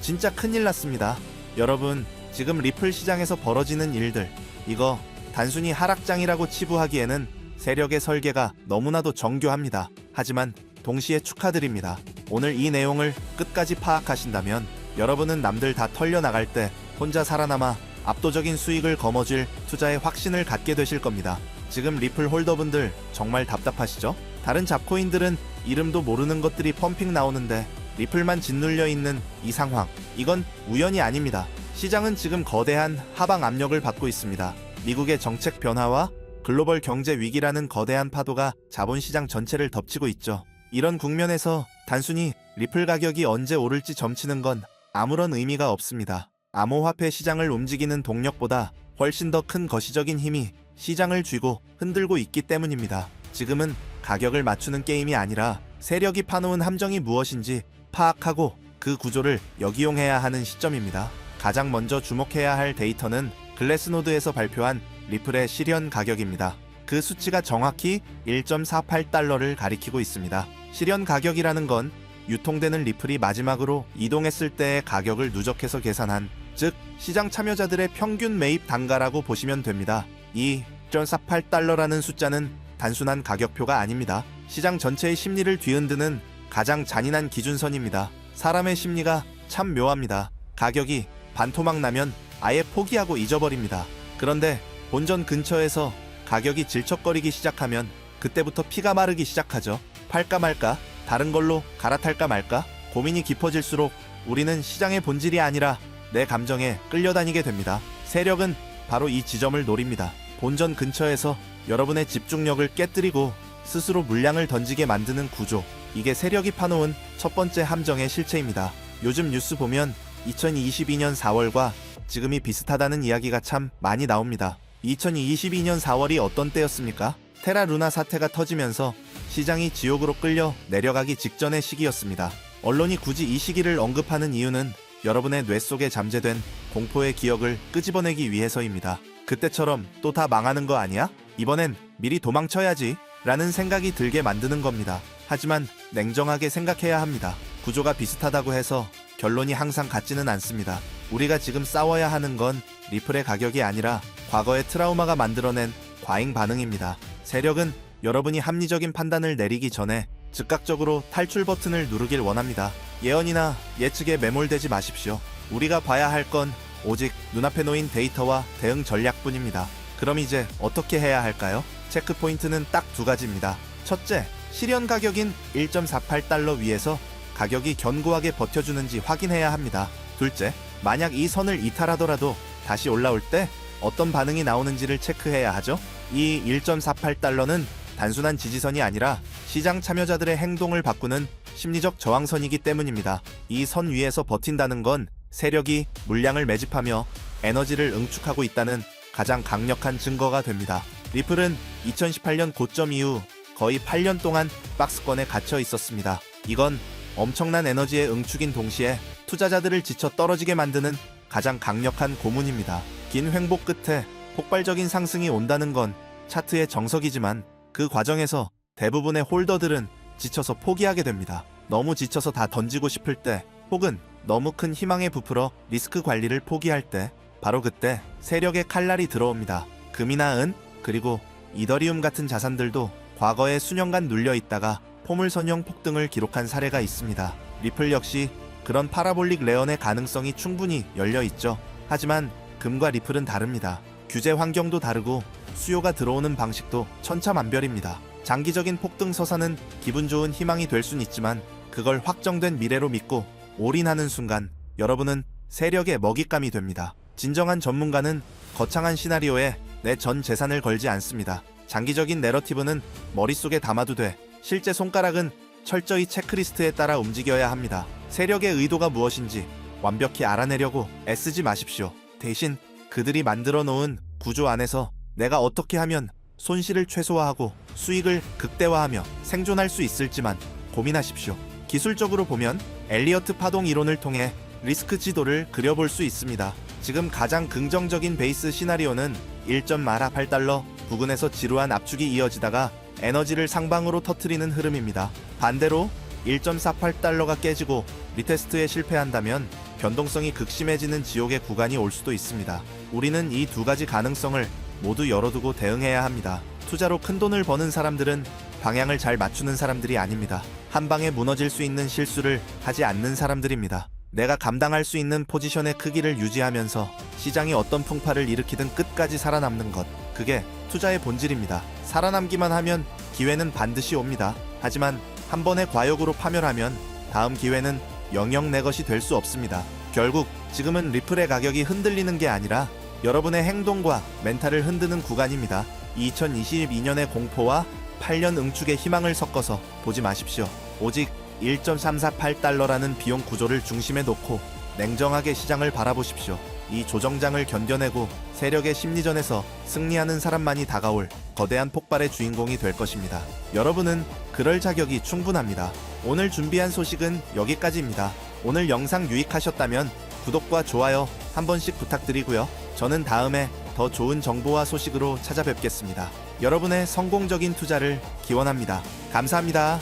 진짜 큰일 났습니다. 여러분, 지금 리플 시장에서 벌어지는 일들, 이거 단순히 하락장이라고 치부하기에는 세력의 설계가 너무나도 정교합니다. 하지만 동시에 축하드립니다. 오늘 이 내용을 끝까지 파악하신다면 여러분은 남들 다 털려나갈 때 혼자 살아남아 압도적인 수익을 거머쥘 투자에 확신을 갖게 되실 겁니다. 지금 리플 홀더분들 정말 답답하시죠? 다른 잡코인들은 이름도 모르는 것들이 펌핑 나오는데 리플만 짓눌려 있는 이 상황, 이건 우연이 아닙니다. 시장은 지금 거대한 하방 압력을 받고 있습니다. 미국의 정책 변화와 글로벌 경제 위기라는 거대한 파도가 자본시장 전체를 덮치고 있죠. 이런 국면에서 단순히 리플 가격이 언제 오를지 점치는 건 아무런 의미가 없습니다. 암호화폐 시장을 움직이는 동력보다 훨씬 더 큰 거시적인 힘이 시장을 쥐고 흔들고 있기 때문입니다. 지금은 가격을 맞추는 게임이 아니라 세력이 파놓은 함정이 무엇인지 파악하고 그 구조를 역이용해야 하는 시점입니다. 가장 먼저 주목해야 할 데이터는 글래스노드에서 발표한 리플의 실현 가격입니다. 그 수치가 정확히 1.48달러를 가리키고 있습니다. 실현 가격이라는 건 유통되는 리플이 마지막으로 이동했을 때의 가격을 누적해서 계산한, 즉 시장 참여자들의 평균 매입 단가라고 보시면 됩니다. 이 1.48달러라는 숫자는 단순한 가격표가 아닙니다. 시장 전체의 심리를 뒤흔드는 가장 잔인한 기준선입니다. 사람의 심리가 참 묘합니다. 가격이 반토막 나면 아예 포기하고 잊어버립니다. 그런데 본전 근처에서 가격이 질척거리기 시작하면 그때부터 피가 마르기 시작하죠. 팔까 말까? 다른 걸로 갈아탈까 말까? 고민이 깊어질수록 우리는 시장의 본질이 아니라 내 감정에 끌려다니게 됩니다. 세력은 바로 이 지점을 노립니다. 본전 근처에서 여러분의 집중력을 깨뜨리고 스스로 물량을 던지게 만드는 구조, 이게 세력이 파놓은 첫 번째 함정의 실체입니다. 요즘 뉴스 보면 2022년 4월과 지금이 비슷하다는 이야기가 참 많이 나옵니다. 2022년 4월이 어떤 때였습니까? 테라 루나 사태가 터지면서 시장이 지옥으로 끌려 내려가기 직전의 시기였습니다. 언론이 굳이 이 시기를 언급하는 이유는 여러분의 뇌 속에 잠재된 공포의 기억을 끄집어내기 위해서입니다. 그때처럼 또 다 망하는 거 아니야? 이번엔 미리 도망쳐야지 라는 생각이 들게 만드는 겁니다. 하지만 냉정하게 생각해야 합니다. 구조가 비슷하다고 해서 결론이 항상 같지는 않습니다. 우리가 지금 싸워야 하는 건 리플의 가격이 아니라 과거의 트라우마가 만들어낸 과잉 반응입니다. 세력은 여러분이 합리적인 판단을 내리기 전에 즉각적으로 탈출 버튼을 누르길 원합니다. 예언이나 예측에 매몰되지 마십시오. 우리가 봐야 할 건 오직 눈앞에 놓인 데이터와 대응 전략뿐입니다. 그럼 이제 어떻게 해야 할까요? 체크 포인트는 딱 두 가지입니다. 첫째, 실현 가격인 1.48달러 위에서 가격이 견고하게 버텨주는지 확인해야 합니다. 둘째, 만약 이 선을 이탈하더라도 다시 올라올 때 어떤 반응이 나오는지를 체크해야 하죠. 이 1.48달러는 단순한 지지선이 아니라 시장 참여자들의 행동을 바꾸는 심리적 저항선이기 때문입니다. 이 선 위에서 버틴다는 건 세력이 물량을 매집하며 에너지를 응축하고 있다는 가장 강력한 증거가 됩니다. 리플은 2018년 고점 이후 거의 8년 동안 박스권에 갇혀 있었습니다. 이건 엄청난 에너지의 응축인 동시에 투자자들을 지쳐 떨어지게 만드는 가장 강력한 고문입니다. 긴 횡보 끝에 폭발적인 상승이 온다는 건 차트의 정석이지만 그 과정에서 대부분의 홀더들은 지쳐서 포기하게 됩니다. 너무 지쳐서 다 던지고 싶을 때, 혹은 너무 큰 희망에 부풀어 리스크 관리를 포기할 때, 바로 그때 세력의 칼날이 들어옵니다. 금이나 은, 그리고 이더리움 같은 자산들도 과거에 수년간 눌려있다가 포물선형 폭등을 기록한 사례가 있습니다. 리플 역시 그런 파라볼릭 레언의 가능성이 충분히 열려있죠. 하지만 금과 리플은 다릅니다. 규제 환경도 다르고 수요가 들어오는 방식도 천차만별입니다. 장기적인 폭등 서사는 기분 좋은 희망이 될 순 있지만 그걸 확정된 미래로 믿고 올인하는 순간 여러분은 세력의 먹잇감이 됩니다. 진정한 전문가는 거창한 시나리오에 내 전 재산을 걸지 않습니다. 장기적인 내러티브는 머릿속에 담아도 돼 실제 손가락은 철저히 체크리스트에 따라 움직여야 합니다. 세력의 의도가 무엇인지 완벽히 알아내려고 애쓰지 마십시오. 대신 그들이 만들어 놓은 구조 안에서 내가 어떻게 하면 손실을 최소화하고 수익을 극대화하며 생존할 수 있을지만 고민하십시오. 기술적으로 보면 엘리어트 파동 이론을 통해 리스크 지도를 그려볼 수 있습니다. 지금 가장 긍정적인 베이스 시나리오는 1.48달러 부근에서 지루한 압축이 이어지다가 에너지를 상방으로 터트리는 흐름입니다. 반대로 1.48달러가 깨지고 리테스트에 실패한다면 변동성이 극심해지는 지옥의 구간이 올 수도 있습니다. 우리는 이 두 가지 가능성을 모두 열어두고 대응해야 합니다. 투자로 큰 돈을 버는 사람들은 방향을 잘 맞추는 사람들이 아닙니다. 한 방에 무너질 수 있는 실수를 하지 않는 사람들입니다. 내가 감당할 수 있는 포지션의 크기를 유지하면서 시장이 어떤 풍파를 일으키든 끝까지 살아남는 것. 그게 투자의 본질입니다. 살아남기만 하면 기회는 반드시 옵니다. 하지만 한 번의 과욕으로 파멸하면 다음 기회는 영영 내 것이 될 수 없습니다. 결국 지금은 리플의 가격이 흔들리는 게 아니라 여러분의 행동과 멘탈을 흔드는 구간입니다. 2022년의 공포와 8년 응축의 희망을 섞어서 보지 마십시오. 오직 1.348달러라는 비용 구조를 중심에 놓고 냉정하게 시장을 바라보십시오. 이 조정장을 견뎌내고 세력의 심리전에서 승리하는 사람만이 다가올 거대한 폭발의 주인공이 될 것입니다. 여러분은 그럴 자격이 충분합니다. 오늘 준비한 소식은 여기까지입니다. 오늘 영상 유익하셨다면 구독과 좋아요 한 번씩 부탁드리고요. 저는 다음에 더 좋은 정보와 소식으로 찾아뵙겠습니다. 여러분의 성공적인 투자를 기원합니다. 감사합니다.